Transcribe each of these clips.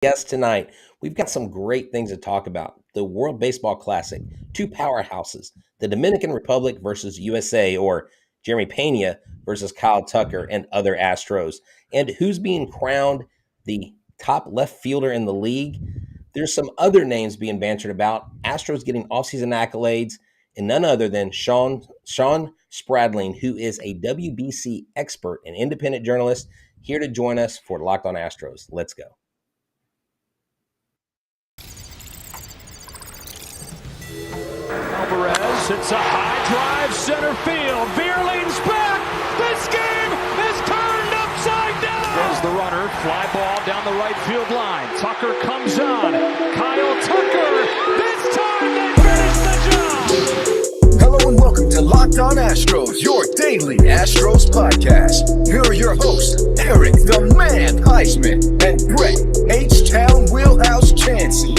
Yes, tonight we've got some great things to talk about. The World Baseball Classic, two powerhouses, the Dominican Republic versus USA, or Jeremy Peña versus Kyle Tucker and other Astros, and who's being crowned the top left fielder in the league. There's some other names being bantered about. Astros getting offseason accolades, and none other than Shawn Spradling, who is a WBC expert and independent journalist, here to join us for Locked On Astros. Let's go. Alvarez hits a high drive center field. Veer leans back. This game is turned upside down. There's the runner. Fly ball down the right field line. Tucker comes on. Kyle Tucker. This time they finish the job. Hello and welcome to Locked On Astros, your daily Astros podcast. Here are your hosts, Eric the Man Huysman and Brett Htown Wheelhouse Chancey.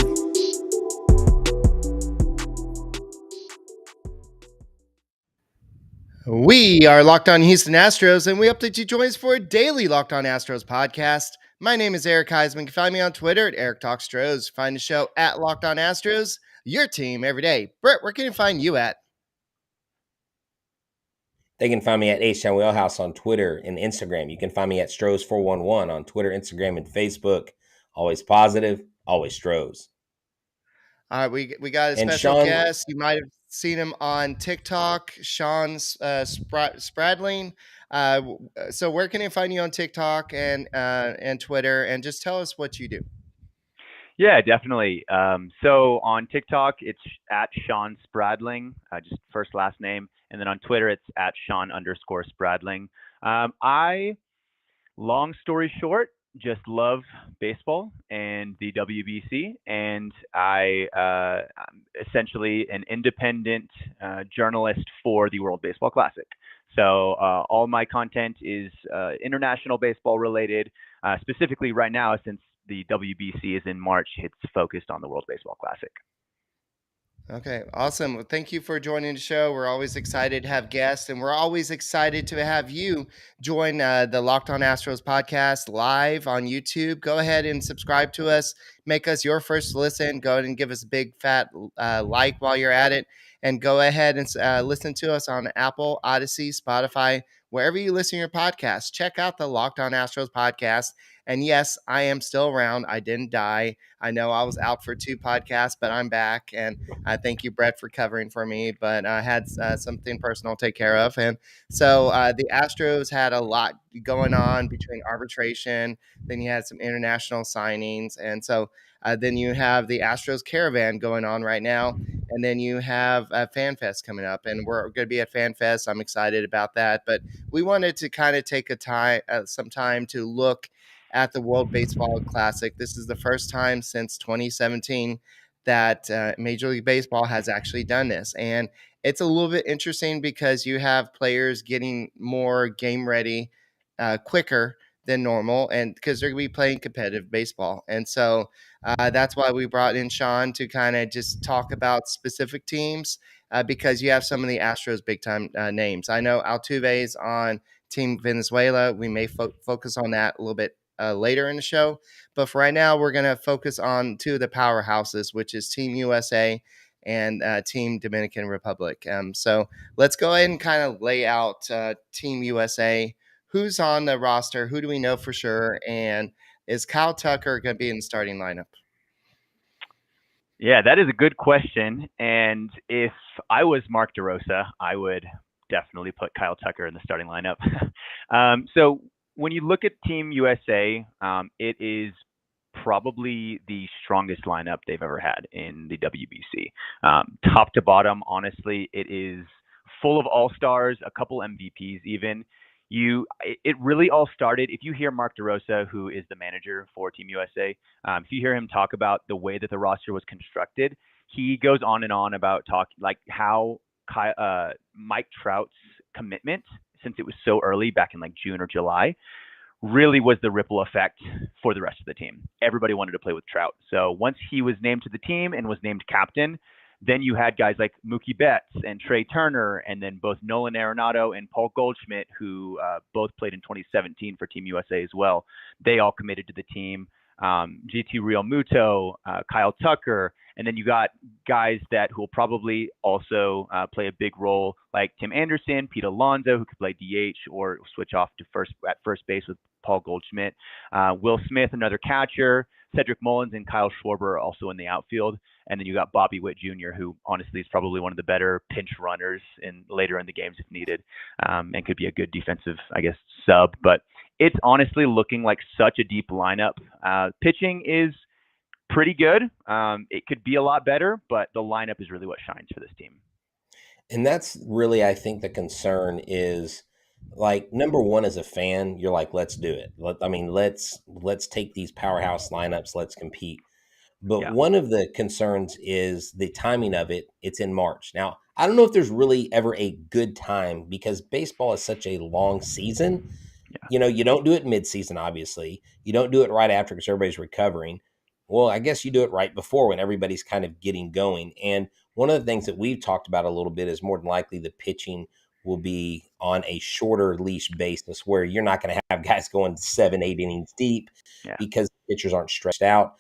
We are Locked On Houston Astros, and we hope that you join us for a daily Locked On Astros podcast. My name is Eric Huysman. You can find me on Twitter at Eric Talks Stros. Find the show at Locked On Astros, your team every day. Brett, where can you find you at? They can find me at Htown Wheelhouse on Twitter and Instagram. You can find me at Stros411 on Twitter, Instagram, and Facebook. Always positive, always Stros. All right, we got a special guest. You might have seen him on TikTok, Shawn Spradling. So where can you find you on TikTok and Twitter? And just tell us what you do. Yeah, definitely. So on TikTok, it's at Shawn Spradling, just first last name. And then on Twitter, it's at Shawn_Spradling. Long story short, just love baseball and the WBC, and I'm essentially an independent journalist for the World Baseball Classic. So all my content is international baseball related. Specifically right now, since the WBC is in March, it's focused on the World Baseball Classic. Okay, awesome. Well, thank you for joining the show. We're always excited to have guests, and we're always excited to have you join the Locked On Astros podcast live on YouTube. Go ahead and subscribe to us. Make us your first listen. Go ahead and give us a big fat like while you're at it. And go ahead and listen to us on Apple, Odyssey, Spotify, wherever you listen to your podcast. Check out the Locked On Astros podcast. And yes, I am still around. I didn't die. I know I was out for 2 podcasts, but I'm back. And I thank you, Brett, for covering for me. But I had something personal to take care of. And so the Astros had a lot going on between arbitration. Then you had some international signings. And so then you have the Astros caravan going on right now. And then you have FanFest coming up. And we're going to be at FanFest. I'm excited about that. But we wanted to kind of take some time to look at the World Baseball Classic. This is the first time since 2017 that Major League Baseball has actually done this. And it's a little bit interesting because you have players getting more game ready quicker than normal, and because they're going to be playing competitive baseball. And so that's why we brought in Shawn to kind of just talk about specific teams because you have some of the Astros big time names. I know Altuve's on Team Venezuela. We may focus on that a little bit later in the show. But for right now, we're going to focus on 2 of the powerhouses, which is Team USA and Team Dominican Republic. So let's go ahead and kind of lay out Team USA. Who's on the roster? Who do we know for sure? And is Kyle Tucker going to be in the starting lineup? Yeah, that is a good question. And if I was Mark DeRosa, I would definitely put Kyle Tucker in the starting lineup. So when you look at Team USA, it is probably the strongest lineup they've ever had in the WBC. Top to bottom, honestly, it is full of all-stars, a couple MVPs even. It really all started, if you hear Mark DeRosa, who is the manager for Team USA, if you hear him talk about the way that the roster was constructed, he goes on and on about how Mike Trout's commitment, since it was so early back in like June or July, really was the ripple effect for the rest of the team. Everybody wanted to play with Trout. So once he was named to the team and was named captain, then you had guys like Mookie Betts and Trey Turner, and then both Nolan Arenado and Paul Goldschmidt, who both played in 2017 for Team USA as well. They all committed to the team. GT Real Muto, Kyle Tucker, and then you got guys who will probably also play a big role, like Tim Anderson, Pete Alonso, who could play DH or switch off to first base with Paul Goldschmidt, Will Smith, another catcher, Cedric Mullins and Kyle Schwarber are also in the outfield. And then you got Bobby Witt Jr., who honestly is probably one of the better pinch runners later in the games if needed, and could be a good defensive, sub. But it's honestly looking like such a deep lineup. Pitching is pretty good. It could be a lot better, but the lineup is really what shines for this team. And that's really, I think, the concern is, like, number one, as a fan, you're like, let's do it. Let's take these powerhouse lineups. Let's compete. But one of the concerns is the timing of it. It's in March. Now, I don't know if there's really ever a good time, because baseball is such a long season. Yeah. You don't do it mid-season, obviously. You don't do it right after because everybody's recovering. Well, I guess you do it right before, when everybody's kind of getting going. And one of the things that we've talked about a little bit is more than likely the pitching will be on a shorter leash basis, where you're not going to have guys going 7-8 innings deep because the pitchers aren't stretched out.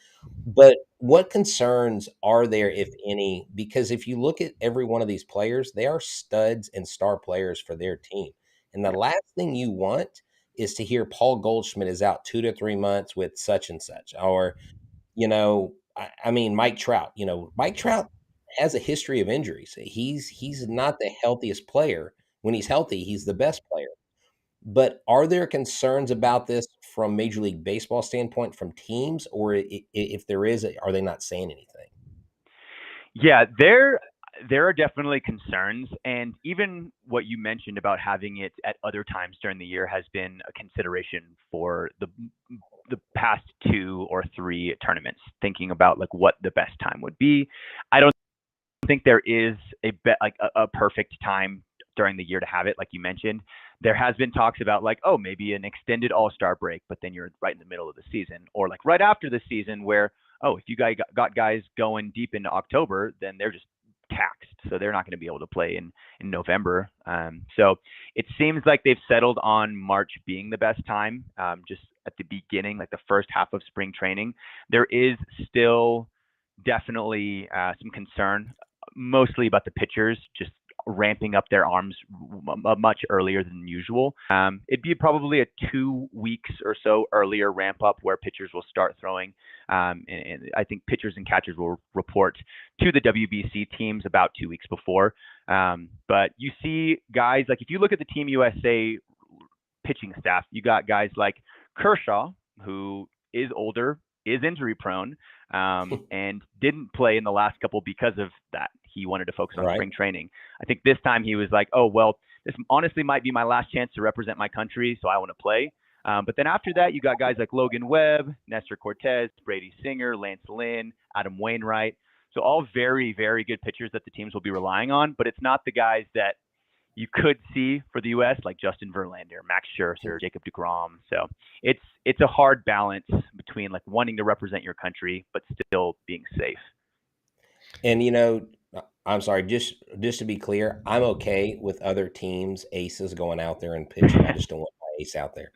But what concerns are there, if any? Because if you look at every one of these players, they are studs and star players for their team. And the last thing you want is to hear Paul Goldschmidt is out 2 to 3 months with such and such, or, Mike Trout. Mike Trout has a history of injuries. He's not the healthiest player. When he's healthy, he's the best player. But are there concerns about this from Major League Baseball standpoint, from teams, or if there is, are they not saying anything? Yeah, there are definitely concerns, and even what you mentioned about having it at other times during the year has been a consideration for the past 2 or 3 tournaments, thinking about like what the best time would be. I don't think there is a perfect time during the year to have it, like you mentioned. There has been talks about like, oh, maybe an extended All-Star break, but then you're right in the middle of the season, or like right after the season where, oh, if you guys got guys going deep into October, then they're just taxed, so they're not going to be able to play in November. So it seems like they've settled on March being the best time, just at the beginning, like the first half of spring training. There is still definitely some concern, mostly about the pitchers just ramping up their arms much earlier than usual. It'd be probably a 2 weeks or so earlier ramp up where pitchers will start throwing. And I think pitchers and catchers will report to the WBC teams about 2 weeks before. But you see guys, like if you look at the Team USA pitching staff, you got guys like Kershaw, who is older, is injury prone, and didn't play in the last couple because of that. He wanted to focus on spring training. I think this time he was like, oh, well, this honestly might be my last chance to represent my country, so I want to play. But then after that, you got guys like Logan Webb, Nestor Cortez, Brady Singer, Lance Lynn, Adam Wainwright. So all very, very good pitchers that the teams will be relying on, but it's not the guys that you could see for the U.S., like Justin Verlander, Max Scherzer, Jacob deGrom. So it's a hard balance between like wanting to represent your country but still being safe. And I'm sorry, just to be clear, I'm okay with other teams' aces going out there and pitching. I just don't want my ace out there.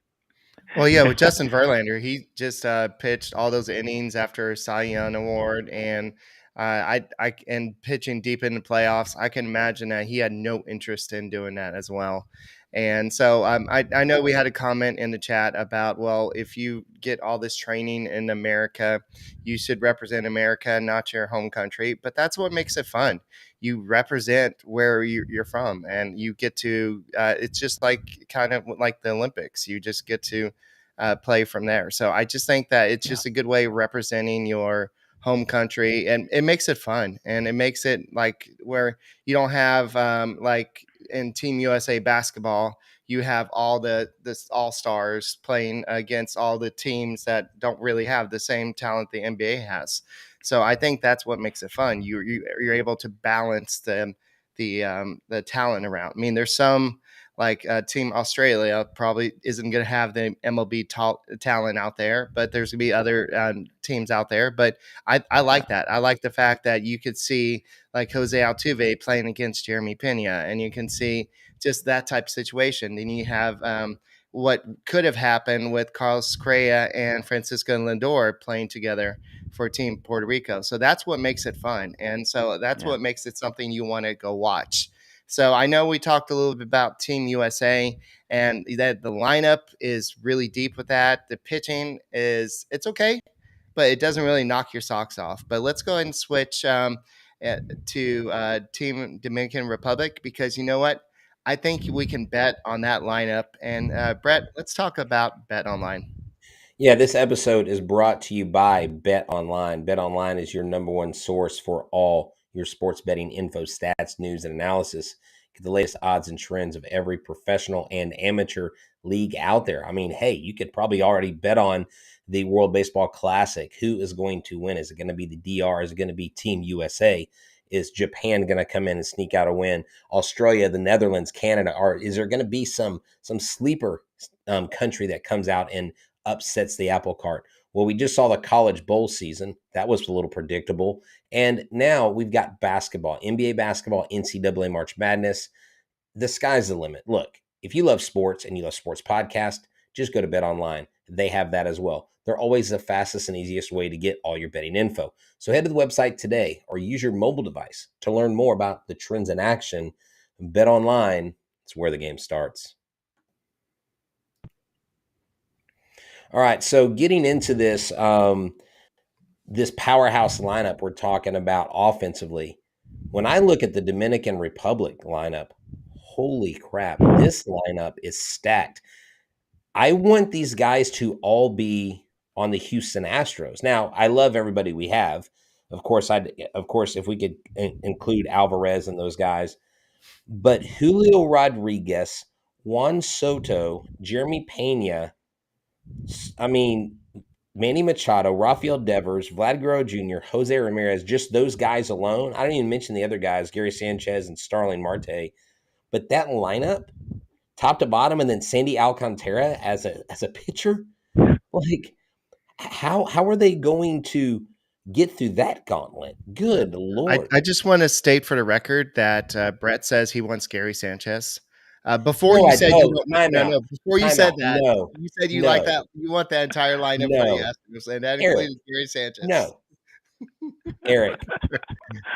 Well, yeah, with Justin Verlander, he just pitched all those innings after a Cy Young award, and and pitching deep in the playoffs. I can imagine that he had no interest in doing that as well. And so I know we had a comment in the chat about, well, if you get all this training in America, you should represent America, not your home country. But that's what makes it fun. You represent where you're from, and you get to it's just like kind of like the Olympics. You just get to play from there. So I just think that it's just a good way of representing your home country, and it makes it fun, and it makes it like where you don't have like in Team USA basketball, you have all the all-stars playing against all the teams that don't really have the same talent the NBA has. So I think that's what makes it fun. You're able to balance the talent around. I mean, there's some like Team Australia probably isn't going to have the MLB talent out there, but there's going to be other teams out there. But I like that. I like the fact that you could see like Jose Altuve playing against Jeremy Peña, and you can see just that type of situation. Then you have what could have happened with Carlos Correa and Francisco Lindor playing together for Team Puerto Rico. So that's what makes it fun. And so that's what makes it something you want to go watch. So I know we talked a little bit about Team USA and that the lineup is really deep with that. The pitching it's okay, but it doesn't really knock your socks off. But let's go ahead and switch to Team Dominican Republic, because you know what? I think we can bet on that lineup. And Brett, let's talk about BetOnline. Yeah, this episode is brought to you by BetOnline. BetOnline is your number one source for all your sports betting info, stats, news, and analysis. Get the latest odds and trends of every professional and amateur league out there. I mean, hey, you could probably already bet on the World Baseball Classic. Who is going to win? Is it going to be the DR? Is it going to be Team USA? Is Japan going to come in and sneak out a win? Australia, the Netherlands, Canada? Or is there going to be some sleeper country that comes out and upsets the apple cart? Well, we just saw the college bowl season. That was a little predictable. And now we've got basketball, NBA basketball, NCAA March Madness. The sky's the limit. Look, if you love sports and you love sports podcast, just go to BetOnline. They have that as well. They're always the fastest and easiest way to get all your betting info. So head to the website today or use your mobile device to learn more about the trends in action. BetOnline, it's where the game starts. All right, so getting into this this powerhouse lineup we're talking about offensively, when I look at the Dominican Republic lineup, holy crap, this lineup is stacked. I want these guys to all be on the Houston Astros. Now, I love everybody we have. Of course, if we could include Alvarez and those guys, but Julio Rodriguez, Juan Soto, Jeremy Peña, I mean, Manny Machado, Rafael Devers, Vlad Guerrero Jr., Jose Ramirez, just those guys alone. I don't even mention the other guys, Gary Sanchez and Starling Marte. But that lineup, top to bottom, and then Sandy Alcantara as a pitcher, like how are they going to get through that gauntlet? Good Lord. I just want to state for the record that Brett says he wants Gary Sanchez. Before you said you like that, you want that entire lineup for the Astros, and that includes Gary Sanchez. No, Eric,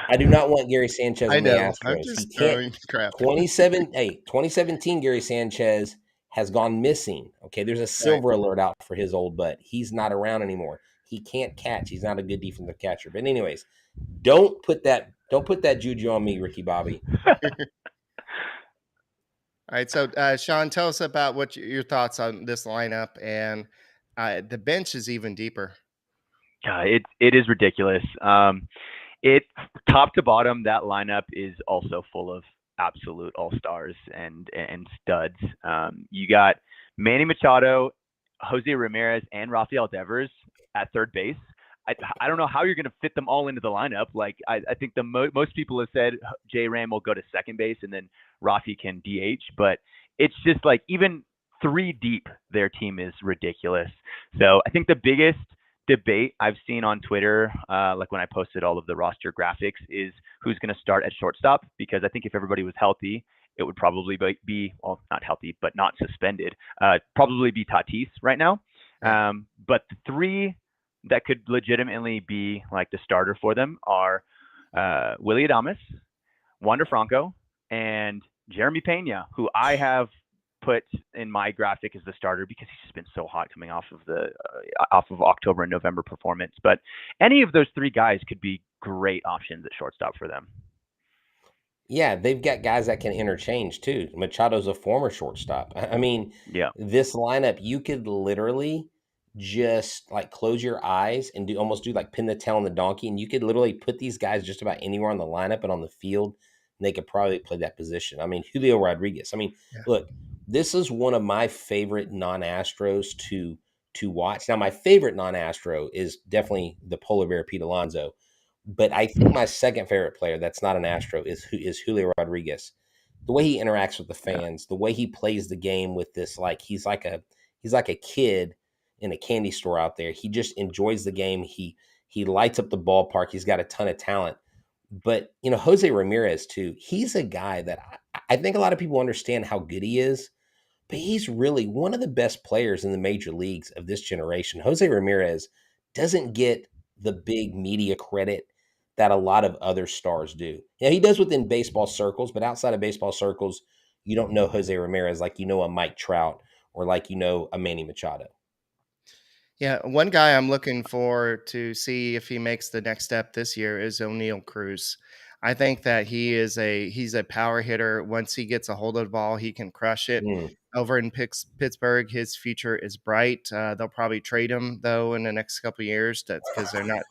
I do not want Gary Sanchez on the Astros. I'm just throwing crap. 2017 Gary Sanchez has gone missing. Okay, there's a silver alert out for his old butt. He's not around anymore. He can't catch. He's not a good defensive catcher. But anyways, don't put that juju on me, Ricky Bobby. All right, so Shawn, tell us about what your thoughts on this lineup, and the bench is even deeper. It is ridiculous. It top to bottom, that lineup is also full of absolute all-stars and studs. You got Manny Machado, Jose Ramirez, and Rafael Devers at third base. I don't know how you're going to fit them all into the lineup. Like I think most people have said J Ram will go to second base and then Rafi can DH, but it's just like even three deep, their team is ridiculous. So I think the biggest debate I've seen on Twitter, like when I posted all of the roster graphics, is who's going to start at shortstop, because I think if everybody was healthy, it would probably be, well, not healthy, but not suspended, probably be Tatis right now. But the three that could legitimately be like the starter for them are Willy Adames, Wander Franco, and Jeremy Peña, who I have put in my graphic as the starter because he's just been so hot coming off of October and November performance. But any of those three guys could be great options at shortstop for them. Yeah, they've got guys that can interchange too. Machado's a former shortstop. I mean, This lineup, you could literally just like close your eyes and almost do like pin the tail on the donkey, and you could literally put these guys just about anywhere on the lineup and on the field, and they could probably play that position. I mean, Julio Rodriguez. I mean, look, this is one of my favorite non-Astros to watch. Now, my favorite non-Astro is definitely the polar bear Pete Alonso, but I think my second favorite player that's not an Astro is Julio Rodriguez. The way he interacts with the fans, the way he plays the game with this, like he's like a kid in a candy store out there. He just enjoys the game. He lights up the ballpark. He's got a ton of talent. But, Jose Ramirez too, he's a guy that I think a lot of people understand how good he is, but he's really one of the best players in the major leagues of this generation. Jose Ramirez doesn't get the big media credit that a lot of other stars do. He does within baseball circles, but outside of baseball circles, you don't know Jose Ramirez like you know a Mike Trout or like you know a Manny Machado. Yeah, one guy I'm looking for to see if he makes the next step this year is O'Neal Cruz. I think that he's a power hitter. Once he gets a hold of the ball, he can crush it. Over in Pittsburgh, his future is bright. They'll probably trade him though in the next couple of years because they're not.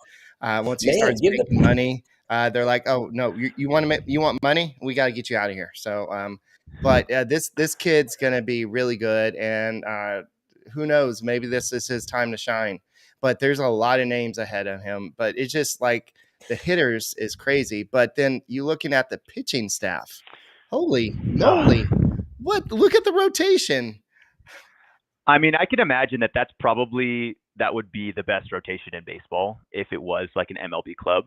Once he starts making money, they're like, "Oh no, you want money? We got to get you out of here." So, but this kid's gonna be really good, and who knows? Maybe this is his time to shine. But there's a lot of names ahead of him. But it's just like the hitters is crazy. But then you looking at the pitching staff. Holy moly! What? Look at the rotation. I mean, I can imagine that that would be the best rotation in baseball if it was like an MLB club.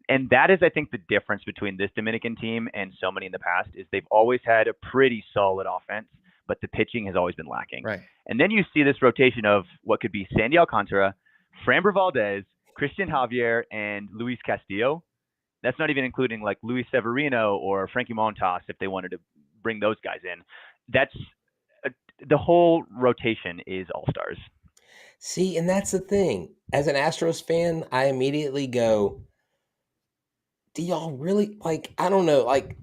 And that is, I think, the difference between this Dominican team and so many in the past is they've always had a pretty solid offense, but the pitching has always been lacking. Right. And then you see this rotation of what could be Sandy Alcantara, Framber Valdez, Christian Javier, and Luis Castillo. That's not even including like Luis Severino or Frankie Montas if they wanted to bring those guys in. The whole rotation is all-stars. See, and that's the thing. As an Astros fan, I immediately go, do y'all really, like, I don't know, like,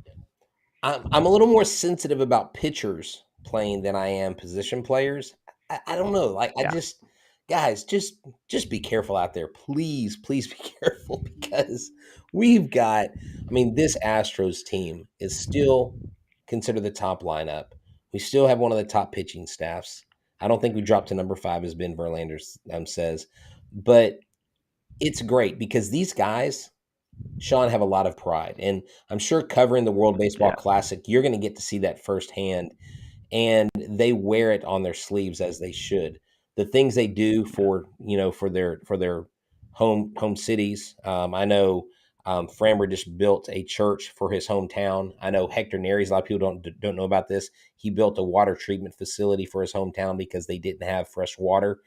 I'm a little more sensitive about pitchers playing than I am position players. I don't know. Like, I just, guys, just be careful out there. Please be careful because we've got, I mean, this Astros team is still considered the top lineup. We still have one of the top pitching staffs. I don't think we dropped to number 5, as Ben Verlander says. But it's great because these guys, Shawn, have a lot of pride. And I'm sure covering the World Baseball Classic, you're going to get to see that firsthand. And they wear it on their sleeves as they should. The things they do for their home cities. I know Framber just built a church for his hometown. I know Hector Neris, a lot of people don't know about this. He built a water treatment facility for his hometown because they didn't have fresh water.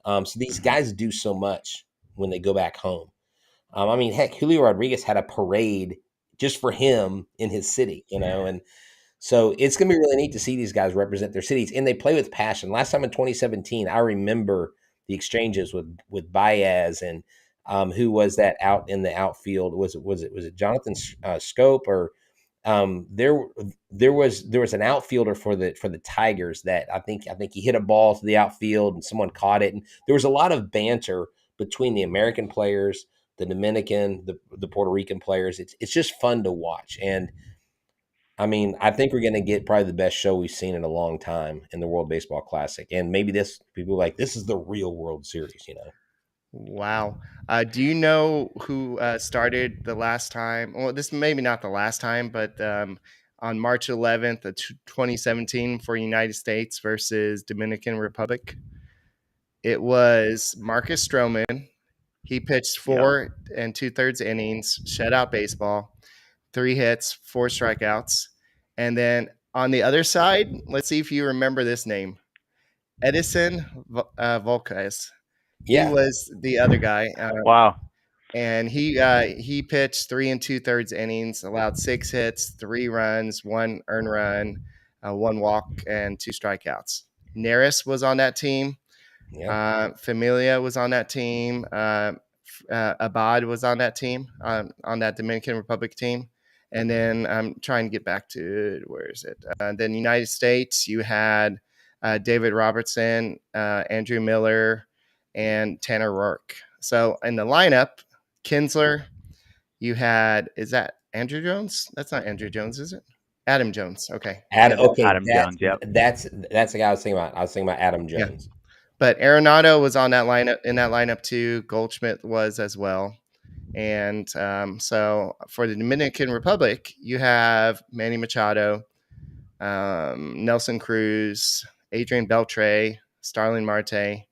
So these guys do so much when they go back home. I mean, heck, Julio Rodriguez had a parade just for him in his city, and so it's going to be really neat to see these guys represent their cities, and they play with passion. Last time in 2017, I remember the exchanges with Baez and who was that out in the outfield? Was it Jonathan Scope or there was an outfielder for the Tigers that I think he hit a ball to the outfield and someone caught it, and there was a lot of banter between the American players, the Dominican, the Puerto Rican players. It's just fun to watch. And I mean, I think we're going to get probably the best show we've seen in a long time in the World Baseball Classic. And maybe people are like, this is the real World Series, Wow. Do you know who started the last time? Well, this maybe not the last time, but on March 11th of 2017 for United States versus Dominican Republic, it was Marcus Stroman. He pitched 4 2/3 innings, shutout baseball, 3 hits, 4 strikeouts. And then on the other side, let's see if you remember this name, Edison Volquez. Yeah. He was the other guy. Wow. And he pitched 3 2/3 innings, allowed 6 hits, 3 runs, 1 earned run, 1 walk, and 2 strikeouts. Neris was on that team. Yeah. Familia was on that team. Abad was on that team, on that Dominican Republic team. And then I'm trying to get back to, where is it? Then United States, you had David Robertson, Andrew Miller, and Tanner Rourke. So in the lineup, Kinsler, you had, is that Andrew Jones? That's not Andrew Jones, is it? Adam Jones. Okay. Adam Jones. Yep. That's the guy I was thinking about. I was thinking about Adam Jones. Yeah. But Arenado was on that lineup, in that lineup too. Goldschmidt was as well. And so for the Dominican Republic, you have Manny Machado, Nelson Cruz, Adrian Beltre, Starling Marte.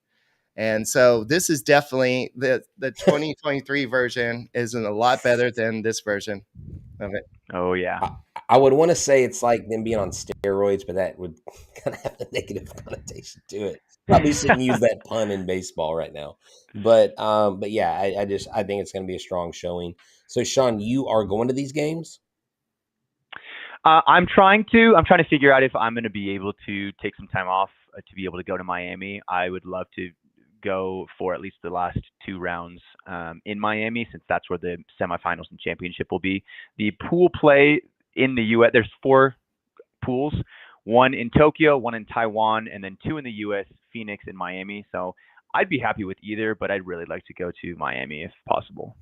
And so this is definitely the 2023 version isn't a lot better than this version. of it. Oh yeah. I would want to say it's like them being on steroids, but that would kind of have a negative connotation to it. Probably shouldn't use that pun in baseball right now. But yeah, I think it's going to be a strong showing. So Shawn, you are going to these games? I'm trying to figure out if I'm going to be able to take some time off to be able to go to Miami. I would love to go for at least the last 2 rounds in Miami, since that's where the semifinals and championship will be. The pool play in the U.S., there's 4 pools, 1 in Tokyo, 1 in Taiwan, and then 2 in the U.S., Phoenix and Miami. So I'd be happy with either, but I'd really like to go to Miami if possible.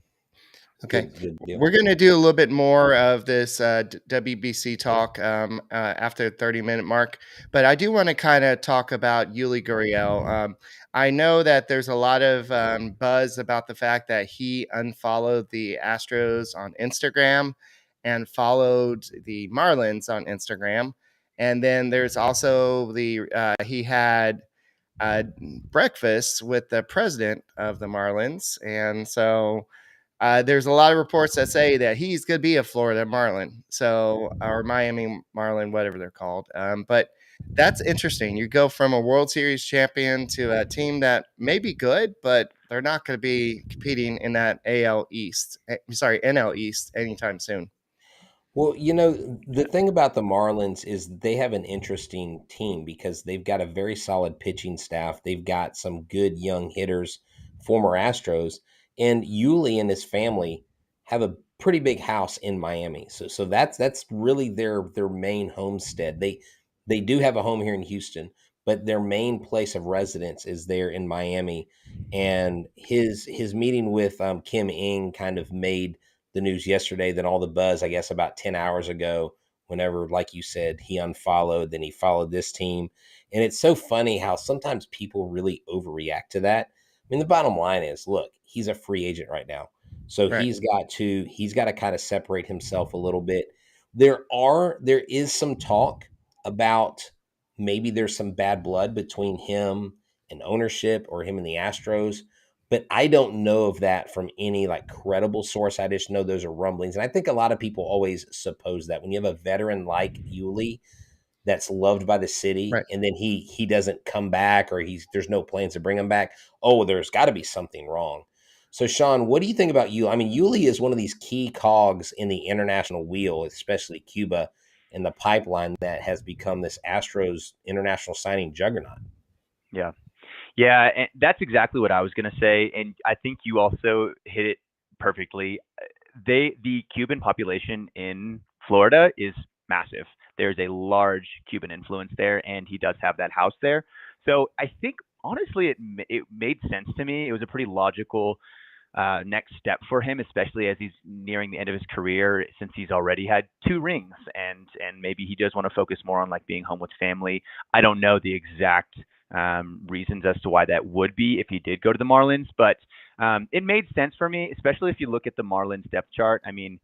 Okay. Good deal. We're going to do a little bit more of this WBC talk after the 30-minute mark, but I do want to kind of talk about Yuli Gurriel. I know that there's a lot of buzz about the fact that he unfollowed the Astros on Instagram and followed the Marlins on Instagram. And then there's also he had breakfast with the president of the Marlins. And so there's a lot of reports that say that he's going to be a Florida Marlin, or Miami Marlin, whatever they're called. But that's interesting. You go from a World Series champion to a team that may be good, but they're not going to be competing in that NL East anytime soon. Well, the thing about the Marlins is they have an interesting team because they've got a very solid pitching staff. They've got some good young hitters, former Astros, and Yuli and his family have a pretty big house in Miami. So that's really their main homestead. They do have a home here in Houston, but their main place of residence is there in Miami. And his meeting with Kim Ng kind of made the news yesterday, then all the buzz, I guess, about 10 hours ago, whenever, like you said, he unfollowed, then he followed this team. And it's so funny how sometimes people really overreact to that. I mean, the bottom line is, look, he's a free agent right now. So Right. he's got to kind of separate himself a little bit. There is some talk about maybe there's some bad blood between him and ownership or him and the Astros. But I don't know of that from any like credible source. I just know those are rumblings. And I think a lot of people always suppose that when you have a veteran like Yuli that's loved by the city Right. and then he doesn't come back or there's no plans to bring him back, oh, there's got to be something wrong. So Shawn, what do you think about Yuli? I mean, Yuli is one of these key cogs in the international wheel, especially Cuba, and the pipeline that has become this Astros international signing juggernaut. Yeah. Yeah, and that's exactly what I was going to say, and I think you also hit it perfectly. The Cuban population in Florida is massive. There's a large Cuban influence there, and he does have that house there. So I think honestly, it made sense to me. It was a pretty logical next step for him, especially as he's nearing the end of his career, since he's already had 2 rings, and maybe he does want to focus more on like being home with family. I don't know the exact reasons as to why that would be if he did go to the Marlins, but it made sense for me, especially if you look at the Marlins depth chart. I mean,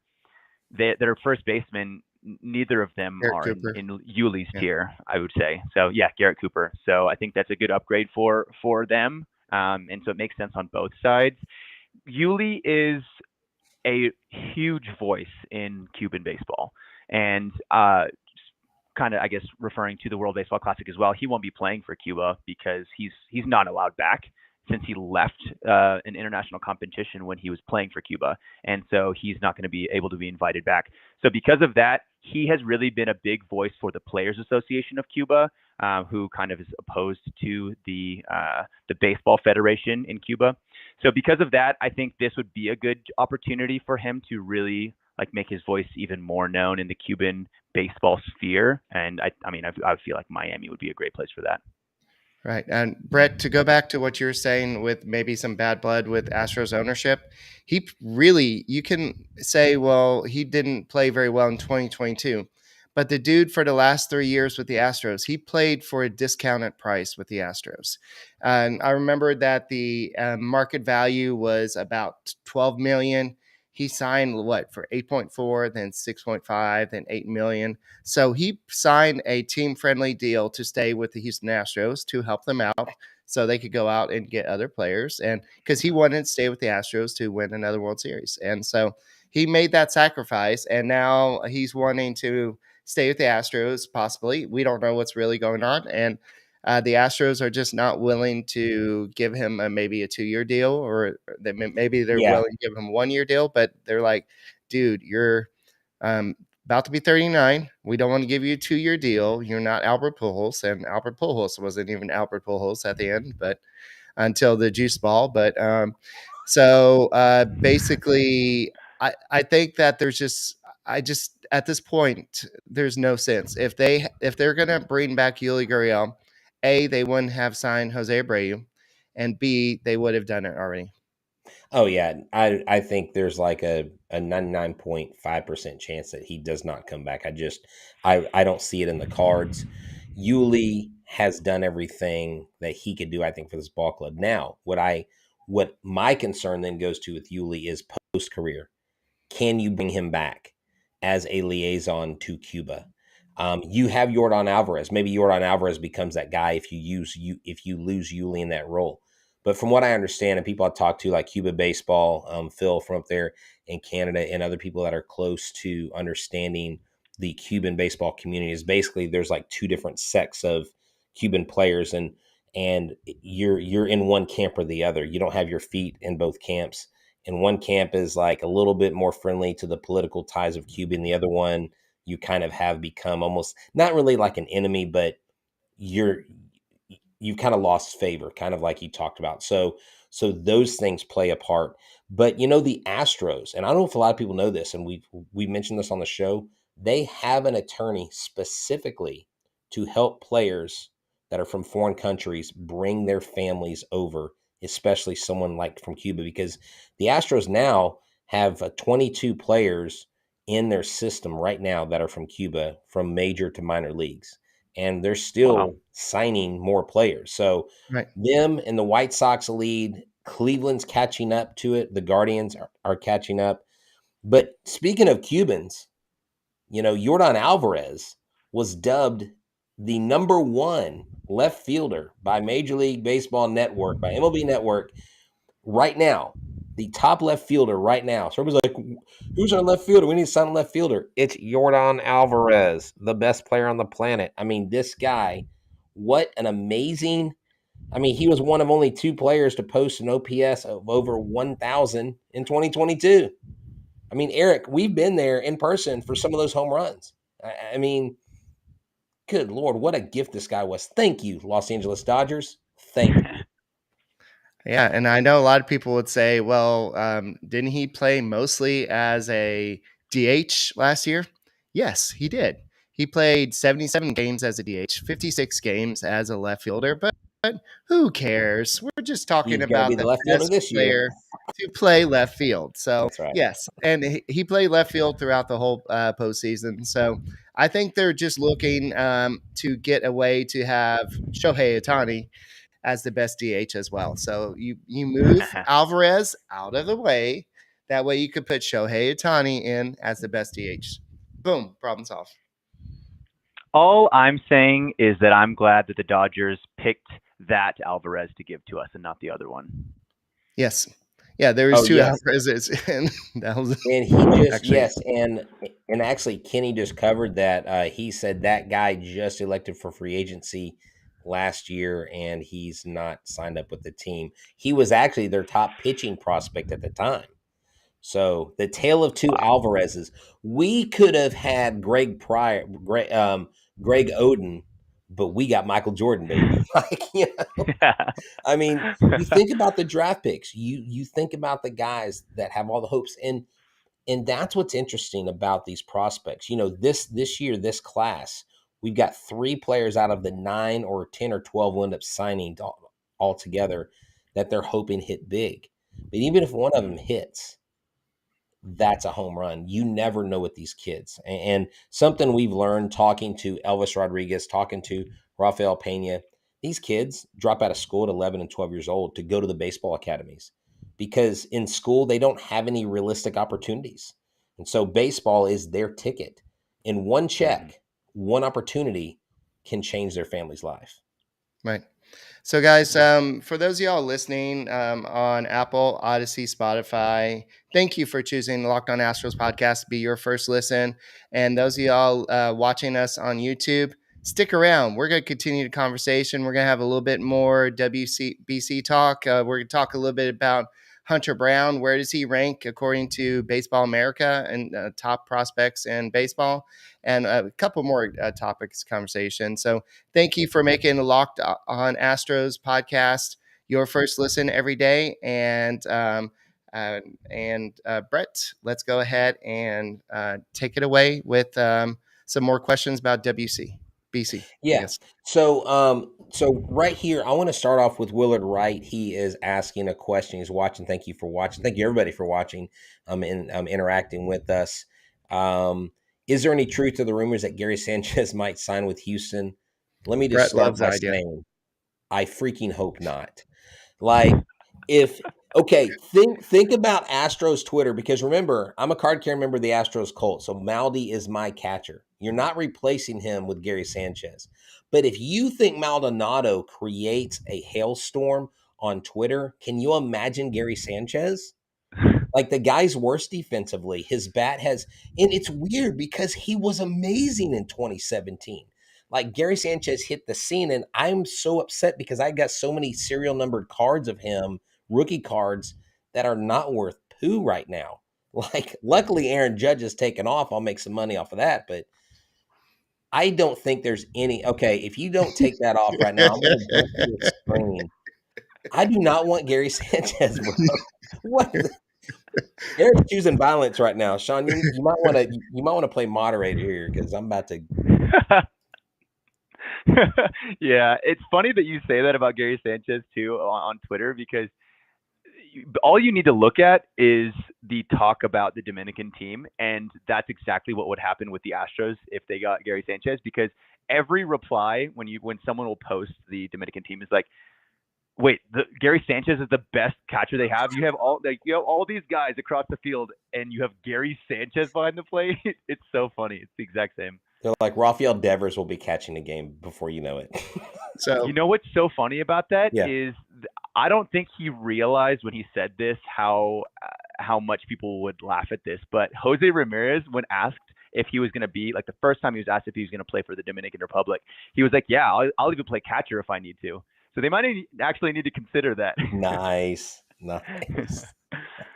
their first baseman, neither of them Garrett are Cooper. in Yuli's tier, I would say. So yeah, Garrett Cooper. So I think that's a good upgrade for them, and so it makes sense on both sides. Yuli is a huge voice in Cuban baseball, and kind of, I guess, referring to the World Baseball Classic as well, he won't be playing for Cuba because he's not allowed back since he left an international competition when he was playing for Cuba. And so he's not going to be able to be invited back. So because of that, he has really been a big voice for the Players Association of Cuba, who kind of is opposed to the Baseball Federation in Cuba. So because of that, I think this would be a good opportunity for him to really like make his voice even more known in the Cuban baseball sphere. And I feel like Miami would be a great place for that. Right. And Brett, to go back to what you were saying with maybe some bad blood with Astros ownership, you can say, well, he didn't play very well in 2022. But the dude for the last 3 years with the Astros, he played for a discounted price with the Astros. And I remember that the market value was about $12 million. He signed for 8.4, then 6.5, then 8 million. So he signed a team-friendly deal to stay with the Houston Astros to help them out, so they could go out and get other players. And because he wanted to stay with the Astros to win another World Series. And so he made that sacrifice. And now he's wanting to stay with the Astros, possibly. We don't know what's really going on. And the Astros are just not willing to give him maybe a 2-year deal, or maybe they're willing to give him a 1-year deal, but they're like, dude, you're about to be 39. We don't want to give you a 2-year deal. You're not Albert Pujols, and Albert Pujols wasn't even Albert Pujols at the end, but until the juice ball. But basically, I think that at this point, there's no sense if they're gonna bring back Yuli Gurriel. A, they wouldn't have signed Jose Abreu, and B, they would have done it already. Oh yeah, I think there's like a 99.5% chance that he does not come back. I don't see it in the cards. Yuli has done everything that he could do, I think, for this ball club. Now, what my concern then goes to with Yuli is post career. Can you bring him back as a liaison to Cuba? You have Yordan Alvarez. Maybe Yordan Alvarez becomes that guy if you lose Yuli in that role. But from what I understand, and people I talk to, like Cuba Baseball, Phil from up there in Canada, and other people that are close to understanding the Cuban baseball community, is basically there's like two different sects of Cuban players, and you're in one camp or the other. You don't have your feet in both camps. And one camp is like a little bit more friendly to the political ties of Cuba, and the other one you kind of have become almost not really like an enemy, but you've kind of lost favor, kind of like you talked about. So those things play a part. But the Astros, and I don't know if a lot of people know this, and we mentioned this on the show, they have an attorney specifically to help players that are from foreign countries bring their families over, especially someone like from Cuba, because the Astros now have 22 players in their system right now that are from Cuba, from major to minor leagues. And they're still signing more players. So them and the White Sox lead. Cleveland's catching up to it. The Guardians are catching up. But speaking of Cubans, Yordan Alvarez was dubbed the number 1 left fielder by Major League Baseball Network, by MLB Network, right now. The top left fielder right now. So everybody's like, who's our left fielder? We need to sign a left fielder. It's Yordan Alvarez, the best player on the planet. I mean, this guy, what an amazing – he was one of only 2 players to post an OPS of over 1,000 in 2022. Eric, we've been there in person for some of those home runs. Good Lord, what a gift this guy was. Thank you, Los Angeles Dodgers. Thank you. Yeah, and I know a lot of people would say, well, didn't he play mostly as a DH last year? Yes, he did. He played 77 games as a DH, 56 games as a left fielder, but who cares? We're just talking about the left fielder this player to play left field. So, that's right. Yes, and he played left field throughout the whole postseason. So I think they're just looking to get a way to have Shohei Ohtani as the best DH as well. So you move Alvarez out of the way. That way you could put Shohei Ohtani in as the best DH. Boom, problem solved. All I'm saying is that I'm glad that the Dodgers picked that Alvarez to give to us and not the other one. Yes. Yeah, there was 2 Alvarez's. And he just, and actually Kenny just covered that. He said that guy just elected for free agency last year, and he's not signed up with the team. He was actually their top pitching prospect at the time. So the tale of 2 Alvarez's. We could have had Greg Oden, but we got Michael Jordan, baby. You think about the draft picks. You think about the guys that have all the hopes, and that's what's interesting about these prospects. This year, this class, we've got 3 players out of the 9 or 10 or 12 will end up signing all together that they're hoping hit big. But even if one of them hits, that's a home run. You never know with these kids. And something we've learned talking to Elvis Rodriguez, talking to Rafael Peña, these kids drop out of school at 11 and 12 years old to go to the baseball academies because in school they don't have any realistic opportunities. And so baseball is their ticket. In one check, one opportunity can change their family's life. Right. So, guys, for those of y'all listening on Apple, Odyssey, Spotify, thank you for choosing the Locked On Astros podcast to be your first listen. And those of y'all watching us on YouTube, stick around. We're going to continue the conversation. We're going to have a little bit more WBC talk. We're going to talk a little bit about Hunter Brown. Where does he rank according to Baseball America and top prospects in baseball? And a couple more topics conversation. So thank you for making the Locked On Astros podcast your first listen every day. And Brett, let's go ahead and take it away with some more questions about BC. Yeah. So right here, I want to start off with Willard Wright. He is asking a question. He's watching. Thank you for watching. Thank you everybody for watching and interacting with us. Is there any truth to the rumors that Gary Sanchez might sign with Houston? Let me just Brett start loves the by idea. saying I freaking hope not. Like if okay, think about Astros Twitter, because remember, I'm a card carrying member of the Astros cult, so Maldi is my catcher. You're not replacing him with Gary Sanchez. But if you think Maldonado creates a hailstorm on Twitter, can you imagine Gary Sanchez? Like the guy's worse defensively. His bat has, and it's weird because he was amazing in 2017. Like Gary Sanchez hit the scene, and I'm so upset because I got so many serial numbered cards of him, rookie cards, that are not worth poo right now. Like, luckily, Aaron Judge has taken off. I'll make some money off of that, but I don't think there's any. Okay, if you don't take that off right now, I'm going to jump to your screen. I do not want Gary Sanchez, bro. What? Eric's choosing violence right now. Shawn, you might want to play moderator here because I'm about to. Yeah, it's funny that you say that about Gary Sanchez too on Twitter, because all you need to look at is the talk about the Dominican team, and that's exactly what would happen with the Astros if they got Gary Sanchez, because every reply when someone will post the Dominican team is like, wait, Gary Sanchez is the best catcher they have. You have all these guys across the field, and you have Gary Sanchez behind the plate. It's so funny. It's the exact same. They're like Rafael Devers will be catching a game before you know it. So you know what's so funny about that Yeah. is I don't think he realized when he said this how much people would laugh at this. But Jose Ramirez, when asked if he was going to be, like, the first time he was asked if he was going to play for the Dominican Republic, he was like, "Yeah, I'll even play catcher if I need to." So they might actually need to consider that. Nice.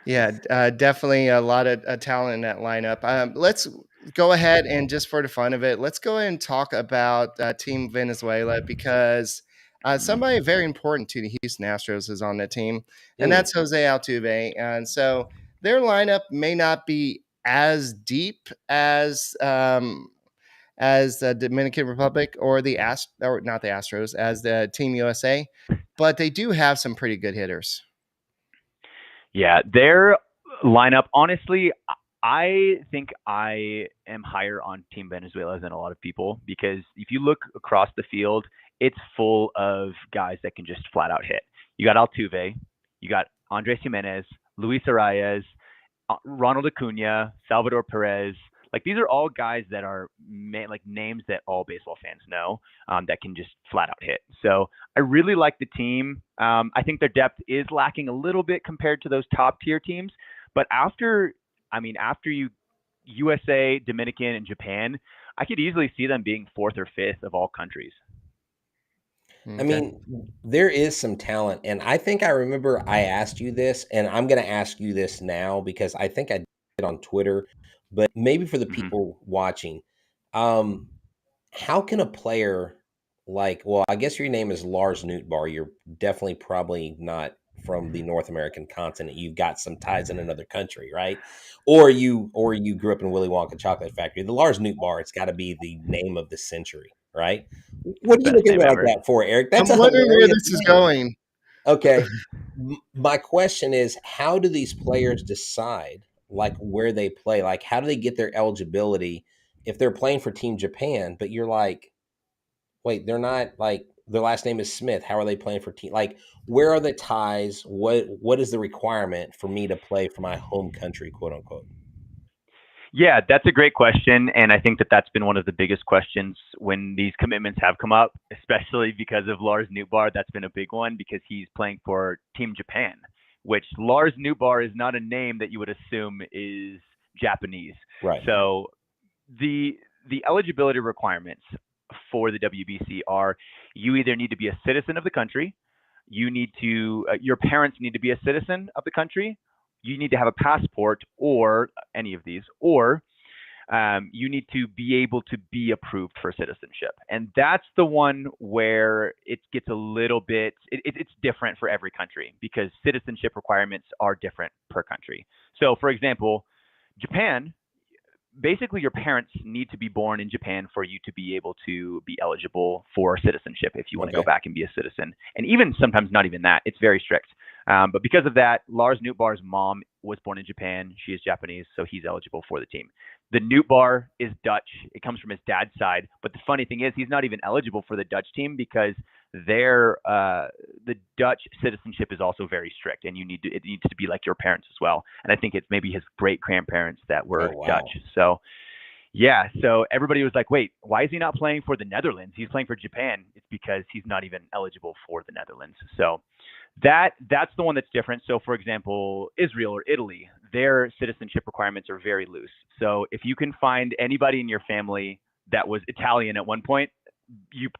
yeah, definitely a lot of talent in that lineup. Let's go ahead and, just for the fun of it, let's go ahead and talk about Team Venezuela, because somebody very important to the Houston Astros is on that team, and that's Jose Altuve. And so their lineup may not be as deep as the Dominican Republic or or not the Astros, as the Team USA, but they do have some pretty good hitters. Yeah, their lineup, honestly, I think I am higher on Team Venezuela than a lot of people, because if you look across the field, it's full of guys that can just flat out hit. You got Altuve, you got Andres Jimenez, Luis Arias, Ronald Acuna, Salvador Perez. Like, these are all guys that are like names that all baseball fans know, that can just flat out hit. So I really like the team. I think their depth is lacking a little bit compared to those top tier teams. But after you USA, Dominican, and Japan, I could easily see them being fourth or fifth of all countries. I mean, there is some talent, and I think I remember I asked you this, and I'm going to ask you this now because I think I did it on Twitter, but maybe for the people watching, how can a player well, I guess your name is Lars Nootbaar. You're definitely probably not from the North American continent. You've got some ties in another country, right? Or you grew up in Willy Wonka Chocolate Factory. The Lars Nootbaar, it's got to be the name of the century, right? What are you looking like that for, Eric? That's I'm wondering where this is going. Okay. My question is, how do these players decide like where they play? Like, how do they get their eligibility if they're playing for Team Japan, but you're like, wait, they're not, like, their last name is Smith. How are they playing for team? Like, where are the ties? What is the requirement for me to play for my home country, quote unquote? Yeah, that's a great question. And I think that that's been one of the biggest questions when these commitments have come up, especially because of Lars Nootbaar. That's been a big one because he's playing for Team Japan, which Lars Nootbaar is not a name that you would assume is Japanese. Right. So the eligibility requirements for the WBC are you either need to be a citizen of the country, you need to your parents need to be a citizen of the country, you need to have a passport or any of these, or you need to be able to be approved for citizenship. And that's the one where it gets a little bit, it's different for every country because citizenship requirements are different per country. So, for example, Japan, basically your parents need to be born in Japan for you to be able to be eligible for citizenship if you want to go back and be a citizen. And even sometimes not even that, it's very strict. But because of that, Lars Nootbaar's mom was born in Japan. She is Japanese, so he's eligible for the team. The Nootbaar is Dutch. It comes from his dad's side. But the funny thing is he's not even eligible for the Dutch team because the Dutch citizenship is also very strict, and it needs to be like your parents as well. And I think it's maybe his great grandparents that were Dutch. So yeah, so everybody was like, wait, why is he not playing for the Netherlands? He's playing for Japan. It's because he's not even eligible for the Netherlands. So that's the one that's different. So for example, Israel or Italy, their citizenship requirements are very loose. So if you can find anybody in your family that was Italian at one point, you're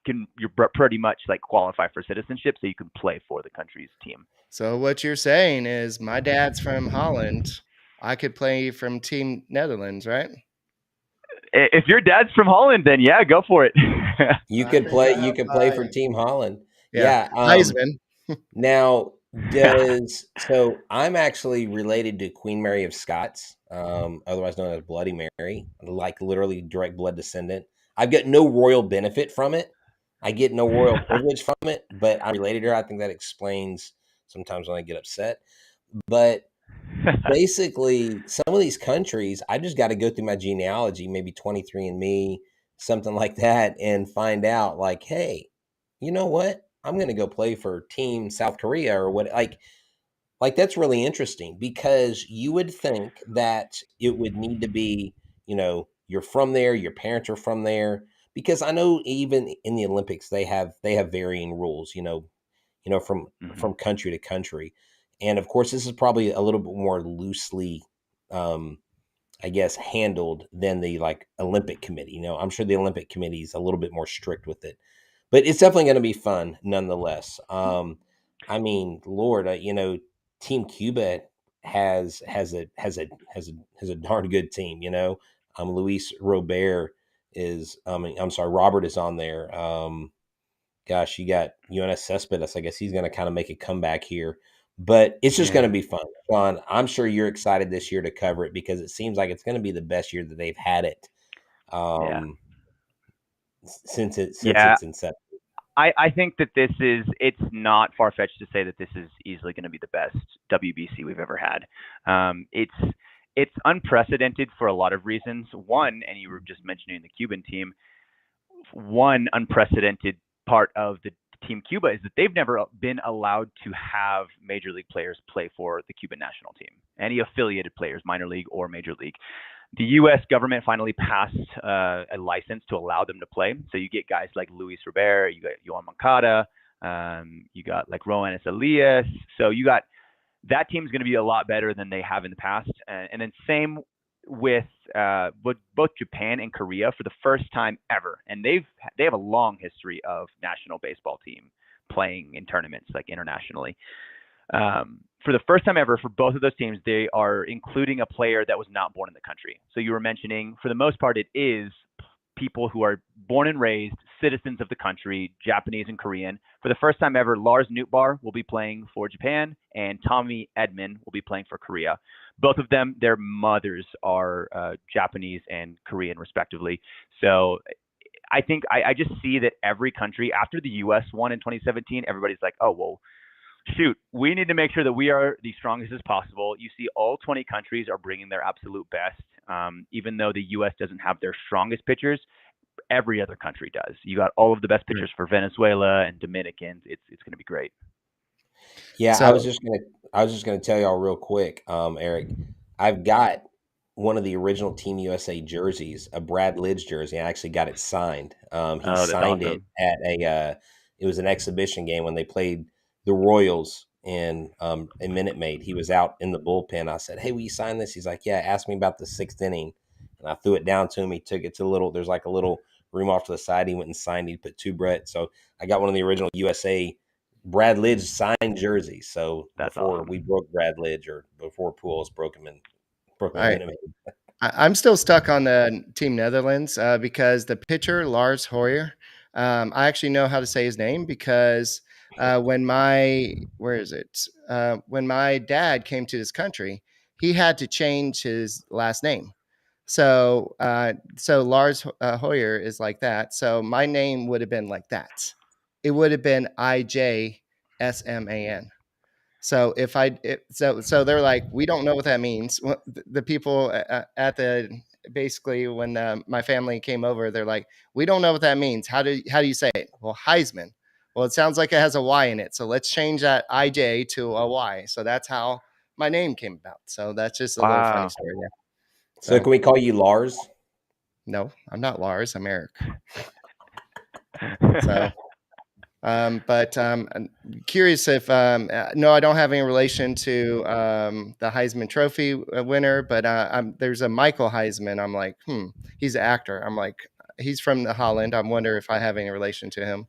pretty much like qualify for citizenship, so you can play for the country's team. So what you're saying is my dad's from Holland. I could play from Team Netherlands, right? If your dad's from Holland, then yeah, go for it. You could play for Team Holland. Yeah. Huysman. Now, so I'm actually related to Queen Mary of Scots, otherwise known as Bloody Mary, like literally direct blood descendant. I've got no royal benefit from it. I get no royal privilege from it, but I'm related to her. I think that explains sometimes when I get upset. But basically, some of these countries, I just got to go through my genealogy, maybe 23andMe, something like that, and find out like, hey, you know what? I'm going to go play for Team South Korea or what. Like that's really interesting because you would think that it would need to be, you're from there, your parents are from there, because I know even in the Olympics they have varying rules, from country to country. And of course, this is probably a little bit more loosely, I guess, handled than the like Olympic committee. I'm sure the Olympic committee is a little bit more strict with it, but it's definitely going to be fun nonetheless. I mean, Lord, Team Cuba has a darn good team. Luis Robert is. Robert is on there. Gosh, you got UNS Cespedes. I guess he's going to kind of make a comeback here. But it's just going to be fun. Shawn, I'm sure you're excited this year to cover it because it seems like it's going to be the best year that they've had it since its inception. I think that it's not far-fetched to say that this is easily going to be the best WBC we've ever had. It's unprecedented for a lot of reasons. One, and you were just mentioning the Cuban team, one unprecedented part of the Team Cuba is that they've never been allowed to have major league players play for the Cuban national team, any affiliated players, minor league or major league. The U.S. government finally passed a license to allow them to play. So you get guys like Luis Robert, you got Yohan Moncada, you got like Roanis Elias. So you got that team's going to be a lot better than they have in the past. And then same with both Japan and Korea for the first time ever. And they have a long history of national baseball team playing in tournaments like internationally. For the first time ever for both of those teams, they are including a player that was not born in the country. So you were mentioning, for the most part, it is people who are born and raised citizens of the country, Japanese and Korean. For the first time ever, Lars Nootbaar will be playing for Japan and Tommy Edman will be playing for Korea. Both of them, their mothers are Japanese and Korean respectively. So I think I just see that every country, after the U.S. won in 2017, everybody's like, oh, well, shoot, we need to make sure that we are the strongest as possible. You see all 20 countries are bringing their absolute best. Even though the U.S. doesn't have their strongest pitchers, every other country does. You got all of the best pitchers for Venezuela and Dominicans. It's going to be great. Yeah, so, I was just gonna tell y'all real quick, Eric. I've got one of the original Team USA jerseys, a Brad Lidge jersey. I actually got it signed. He Oh, that's signed it awesome. at it was an exhibition game when they played the Royals in Minute Maid. He was out in the bullpen. I said, "Hey, will you sign this?" He's like, "Yeah." Asked me about the sixth inning, and I threw it down to him. He took it to there's like a little room off to the side. He went and signed. He put two Brett. So I got one of the original USA Brad Lidge signed jerseys. So That's before awesome. we broke Brad Lidge, or before Pujols broke him in All right. Minute Maid. I'm still stuck on the Team Netherlands because the pitcher, Lars Hoyer, I actually know how to say his name because when when my dad came to this country, he had to change his last name. So Lars Hoyer is like that. So my name would have been like that. It would have been IJSMAN. So so they're like, we don't know what that means. The people at the basically when my family came over, they're like, we don't know what that means. How do you say it? Well, Huysman. Well, it sounds like it has a Y in it, so let's change that IJ to a Y. So that's how my name came about. So that's just a little funny Wow. story. Yeah. So can we call you Lars? No, I'm not Lars. I'm Eric. So. But I'm curious if no, I don't have any relation to the Heisman Trophy winner, but there's a Michael Heisman. I'm like, he's an actor. I'm like, he's from the Holland. I wonder if I have any relation to him.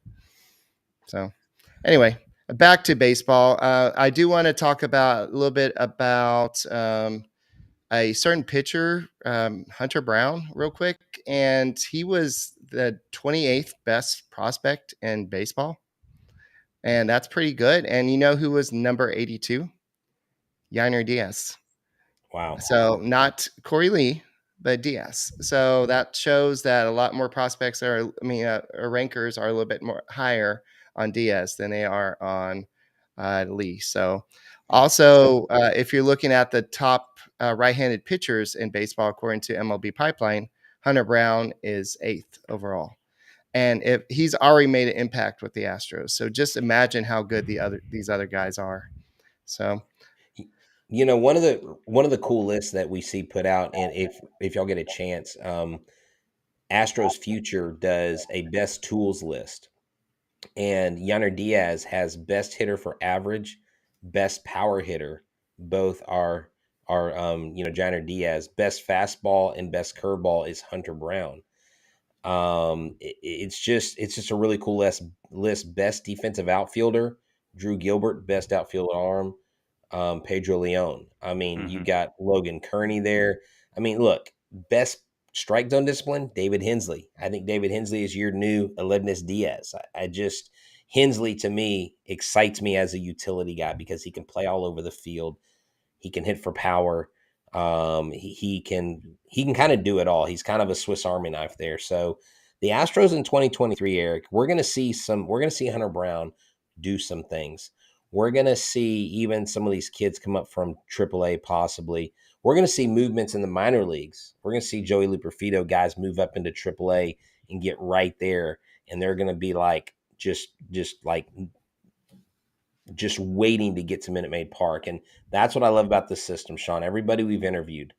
So, anyway, back to baseball. I do want to talk about a little bit about a certain pitcher, Hunter Brown, real quick, and he was the 28th best prospect in baseball. And that's pretty good. And you know who was number 82? Yainer Diaz. Wow. So not Corey Lee, but Diaz. So that shows that a lot more prospects rankers are a little bit more higher on Diaz than they are on Lee. So also, if you're looking at the top right-handed pitchers in baseball, according to MLB Pipeline, Hunter Brown is 8th overall. And if he's already made an impact with the Astros, so just imagine how good these other guys are. So, you know, one of the cool lists that we see put out, and if y'all get a chance, Astros Future does a best tools list, and Yainer Diaz has best hitter for average, best power hitter. Both are Yainer Diaz. Best fastball and best curveball is Hunter Brown. It's just a really cool list. Best defensive outfielder, Drew Gilbert. Best outfield arm, Pedro Leon. I mean, you got Logan Kearney there. I mean, look, best strike zone discipline, David Hensley. I think David Hensley is your new Alednis Diaz. Hensley to me excites me as a utility guy because he can play all over the field. He can hit for power. He can kind of do it all. He's kind of a Swiss Army knife there. So the Astros in 2023, Eric, we're going to see Hunter Brown do some things. We're going to see even some of these kids come up from AAA possibly. We're going to see movements in the minor leagues. We're going to see Joey Luperfido guys move up into AAA and get right there, and they're going to be like just waiting to get to Minute Maid Park. And that's what I love about this system, Shawn. Everybody we've interviewed,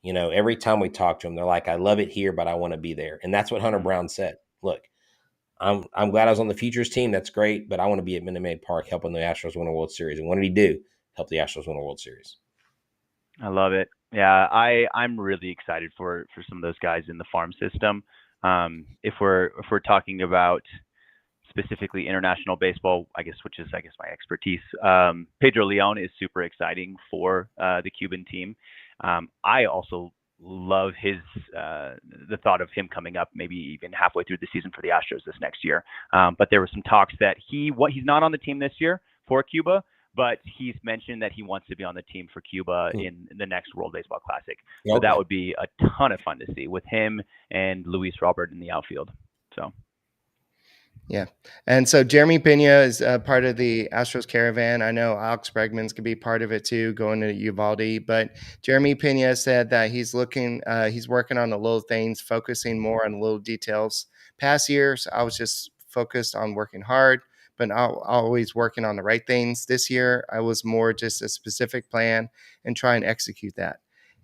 every time we talk to them, they're like, I love it here, but I want to be there. And that's what Hunter Brown said. Look, I'm glad I was on the Futures team. That's great, but I want to be at Minute Maid Park helping the Astros win a World Series. And what did he do? Help the Astros win a World Series. I love it. Yeah, I'm really excited for some of those guys in the farm system. If we're talking about specifically international baseball, which is my expertise. Pedro Leon is super exciting for the Cuban team. I also love the thought of him coming up maybe even halfway through the season for the Astros this next year. But there were some talks that he's not on the team this year for Cuba, but he's mentioned that he wants to be on the team for Cuba in the next World Baseball Classic. So that would be a ton of fun to see with him and Luis Robert in the outfield. So. Yeah. And so Jeremy Peña is part of the Astros caravan. I know Alex Bregman's could be part of it too, going to Uvalde. But Jeremy Peña said that he's working on the little things, focusing more on little details. Past years, I was just focused on working hard, but always working on the right things. This year, I was more just a specific plan and try and execute that.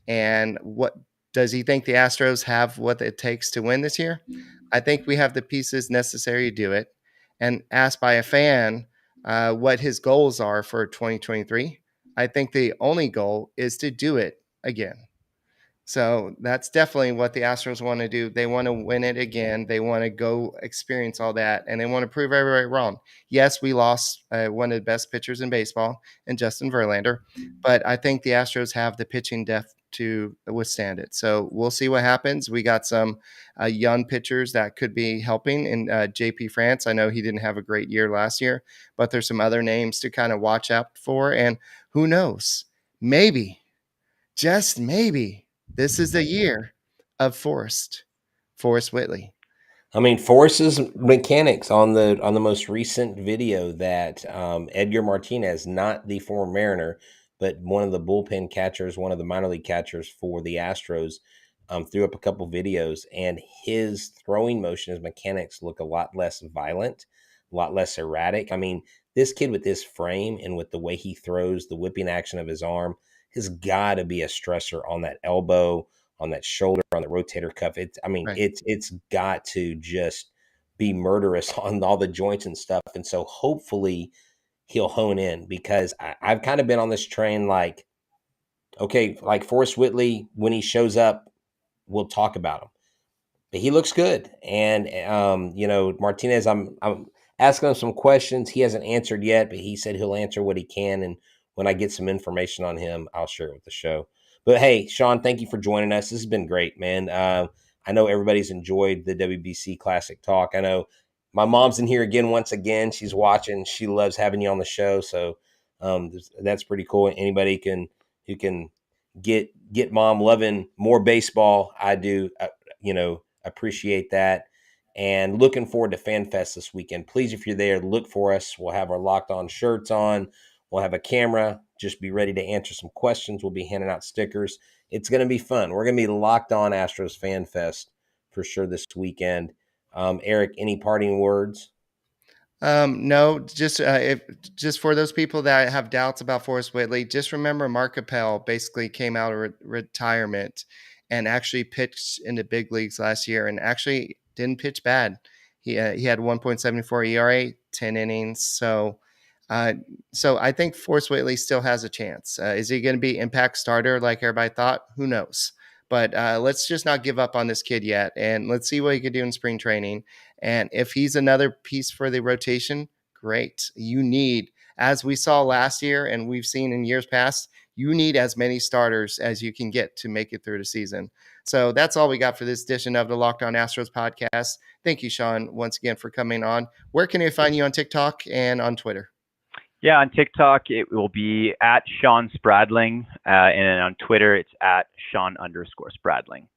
And what Does he think the Astros have what it takes to win this year? I think we have the pieces necessary to do it. And asked by a fan what his goals are for 2023, I think the only goal is to do it again. So that's definitely what the Astros want to do. They want to win it again. They want to go experience all that, and they want to prove everybody wrong. Yes, we lost one of the best pitchers in baseball in Justin Verlander, but I think the Astros have the pitching depth to withstand it. So we'll see what happens. We got some young pitchers that could be helping in JP France. I know he didn't have a great year last year, but there's some other names to kind of watch out for. And who knows? Maybe, just maybe, this is the year of Forrest Whitley. I mean, Forrest's mechanics on the most recent video that Edgar Martinez, not the former Mariner, but one of the bullpen catchers, one of the minor league catchers for the Astros, threw up a couple videos, and his throwing motion, his mechanics look a lot less violent, a lot less erratic. I mean, this kid with this frame and with the way he throws, the whipping action of his arm, has got to be a stressor on that elbow, on that shoulder, on the rotator cuff. Right. It's got to just be murderous on all the joints and stuff. And so hopefully he'll hone in, because I've kind of been on this train like, okay, like Forrest Whitley, when he shows up, we'll talk about him. But he looks good. And, Martinez, I'm asking him some questions he hasn't answered yet, but he said he'll answer what he can. And when I get some information on him, I'll share it with the show. But hey, Shawn, thank you for joining us. This has been great, man. I know everybody's enjoyed the WBC Classic Talk. I know my mom's in here again once again. She's watching. She loves having you on the show. So that's pretty cool. Anybody who can get mom loving more baseball, I do, appreciate that. And looking forward to FanFest this weekend. Please, if you're there, look for us. We'll have our Locked On shirts on. We'll have a camera. Just be ready to answer some questions. We'll be handing out stickers. It's going to be fun. We're going to be Locked On Astros FanFest for sure this weekend. Eric, any parting words? No, just for those people that have doubts about Forrest Whitley, just remember Mark Capel basically came out of retirement and actually pitched in the big leagues last year, and actually didn't pitch bad. He had 1.74 ERA, 10 innings. So I think Forrest Whitley still has a chance. Is he going to be impact starter like everybody thought? Who knows? But let's just not give up on this kid yet, and let's see what he can do in spring training. And if he's another piece for the rotation, great. You need, as we saw last year and we've seen in years past, you need as many starters as you can get to make it through the season. So that's all we got for this edition of the Locked On Astros podcast. Thank you, Shawn, once again for coming on. Where can they find you on TikTok and on Twitter? Yeah, on TikTok, it will be at Shawn Spradling. And on Twitter, it's at Shawn_Spradling.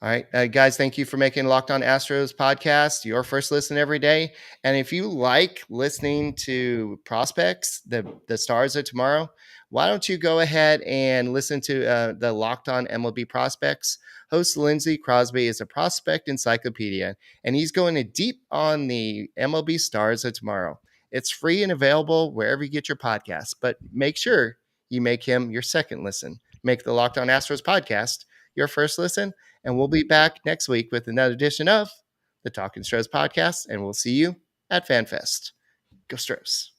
All right, guys, thank you for making Locked On Astros podcast your first listen every day. And if you like listening to prospects, the stars of tomorrow, why don't you go ahead and listen to the Locked On MLB Prospects? Host Lindsey Crosby is a prospect encyclopedia, and he's going deep on the MLB stars of tomorrow. It's free and available wherever you get your podcasts, but make sure you make him your second listen. Make the Locked On Astros podcast your first listen. And we'll be back next week with another edition of the Talking Stros podcast. And we'll see you at FanFest. Go Stros.